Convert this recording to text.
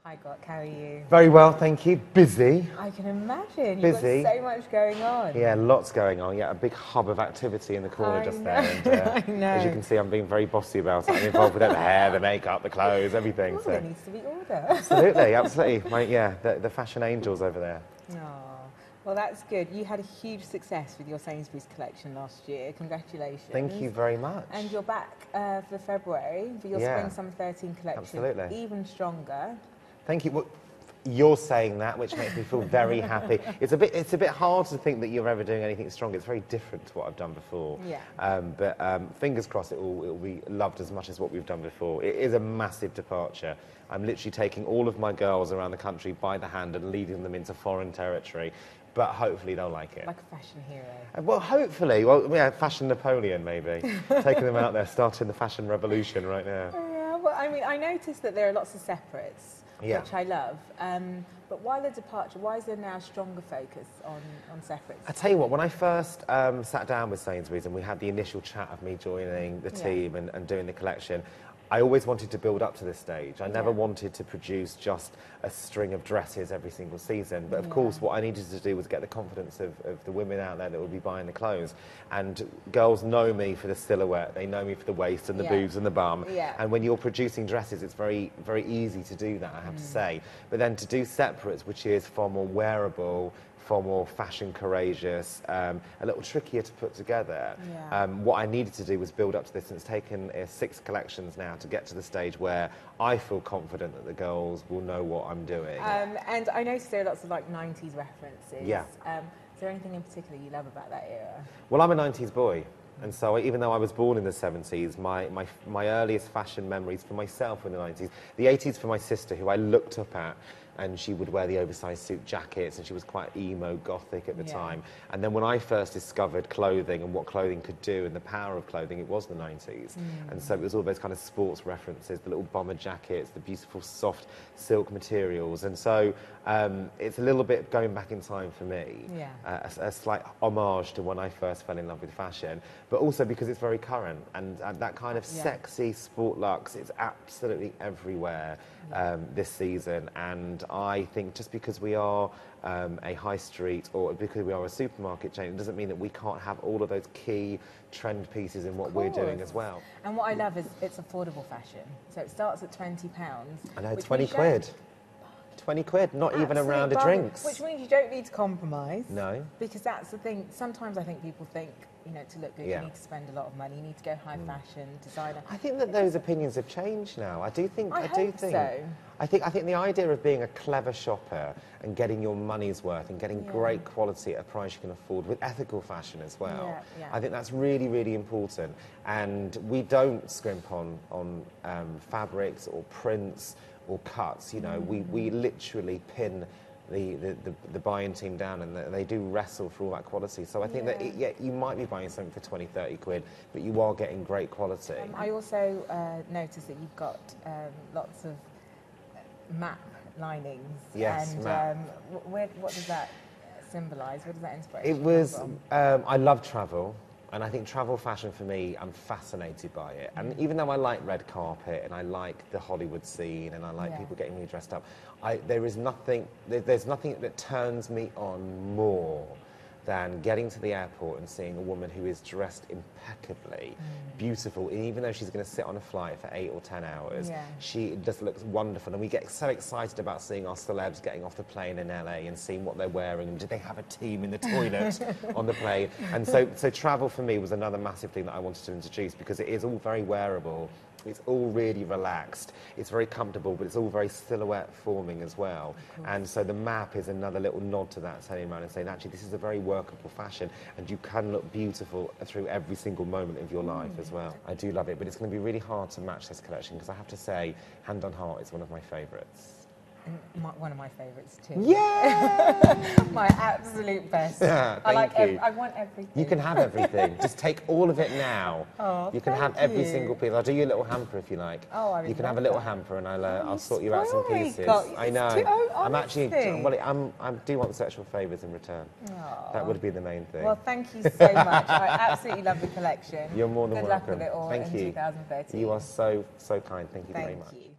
Hi, Gok. How are you? Very well, thank you. Busy. I can imagine. Busy. You've got so much going on. Yeah, lots going on. Yeah, a big hub of activity in the corner just there. And, I know. As you can see, I'm being very bossy about it. I'm involved with the hair, the makeup, the clothes, everything. Well, So there needs to be order. absolutely, absolutely. The fashion angels over there. Oh, well, that's good. You had a huge success with your Sainsbury's collection last year. Congratulations. Thank you very much. And you're back for February for your Yeah. Spring/Summer 13 collection. Absolutely. Even stronger. Thank you. Well, you're saying that, which makes me feel very happy. It's a bit hard to think that you're ever doing anything strong. It's very different to what I've done before. Yeah. But fingers crossed it will be loved as much as what we've done before. It is a massive departure. I'm literally taking all of my girls around the country by the hand and leading them into foreign territory. But hopefully they'll like it. Like a fashion hero. Well, hopefully. Well, yeah, fashion Napoleon, maybe. Taking them out there, starting the fashion revolution right now. Yeah, well, I mean, I noticed that there are lots of separates, Yeah. which I love. But why the departure? Why is there now a stronger focus on separates? I tell you what, when I first sat down with Sainsbury's and we had the initial chat of me joining the team and doing the collection, I always wanted to build up to this stage. I never wanted to produce just a string of dresses every single season. But of course, what I needed to do was get the confidence of the women out there that will be buying the clothes. And girls know me for the silhouette. They know me for the waist and the boobs and the bum. Yeah. And when you're producing dresses, it's very, very easy to do that, I have to say. But then to do separates, which is far more wearable, far more fashion courageous, a little trickier to put together. Yeah. What I needed to do was build up to this, and it's taken 6 collections now to get to the stage where I feel confident that the girls will know what I'm doing. And I noticed there are lots of like 90s references. Yeah. Is there anything in particular you love about that era? Well, I'm a 90s boy. And so even though I was born in the 70s, my earliest fashion memories for myself were in the 90s. The 80s for my sister, who I looked up at, and she would wear the oversized suit jackets, and she was quite emo gothic at the time. And then when I first discovered clothing and what clothing could do and the power of clothing, it was the 90s. And so it was all those kind of sports references, the little bomber jackets, the beautiful soft silk materials. And so it's a little bit going back in time for me, a slight homage to when I first fell in love with fashion, but also because it's very current, and that kind of sexy sport luxe is absolutely everywhere this season. And I think just because we are a high street or because we are a supermarket chain, it doesn't mean that we can't have all of those key trend pieces in what we're doing as well. And what I love is it's affordable fashion. So it starts at £20. I know, 20 quid. 20 quid, not even a round of drinks. Which means you don't need to compromise. No. Because that's the thing. Sometimes I think people think, you know, to look good, you need to spend a lot of money, you need to go high fashion, designer. I think that those opinions have changed now. I do think. I hope so. I think the idea of being a clever shopper and getting your money's worth and getting great quality at a price you can afford with ethical fashion as well. I think that's really, really important. And we don't scrimp on fabrics or prints or cuts. You know, we literally pin the buying team down, and they do wrestle for all that quality. So I think that you might be buying something for 20, 30 quid, but you are getting great quality. I also noticed that you've got lots of map linings. Yes, and map. What does that symbolise? Where does that inspiration It was, come from? I love travel. And I think travel fashion for me, I'm fascinated by it. And even though I like red carpet and I like the Hollywood scene and I like people getting really dressed up, there's nothing that turns me on more than getting to the airport and seeing a woman who is dressed impeccably, beautiful, and even though she's going to sit on a flight for 8 or 10 hours, she just looks wonderful. And we get so excited about seeing our celebs getting off the plane in LA and seeing what they're wearing, and do they have a team in the toilet on the plane? And so travel for me was another massive thing that I wanted to introduce, because it is all very wearable. It's all really relaxed. It's very comfortable, but it's all very silhouette forming as well. And so the map is another little nod to that, turning around and saying, actually, this is a very workable fashion, and you can look beautiful through every single moment of your life as well. I do love it, but it's going to be really hard to match this collection, because I have to say, Hand on Heart is one of my favourites. One of my favourites too. Yeah! My absolute best. I want everything. You can have everything. Just take all of it now. Oh, you can have every single piece. I'll do you a little hamper if you like. Oh, I You can have a little hamper, and I'll sort you out some pieces. I know. I'm actually. Well, I do want sexual favours in return. Oh. That would be the main thing. Well, thank you so much. I absolutely love the collection. You're more than welcome. Good luck with it all in 2013. You are so kind. Thank you very much. Thank you.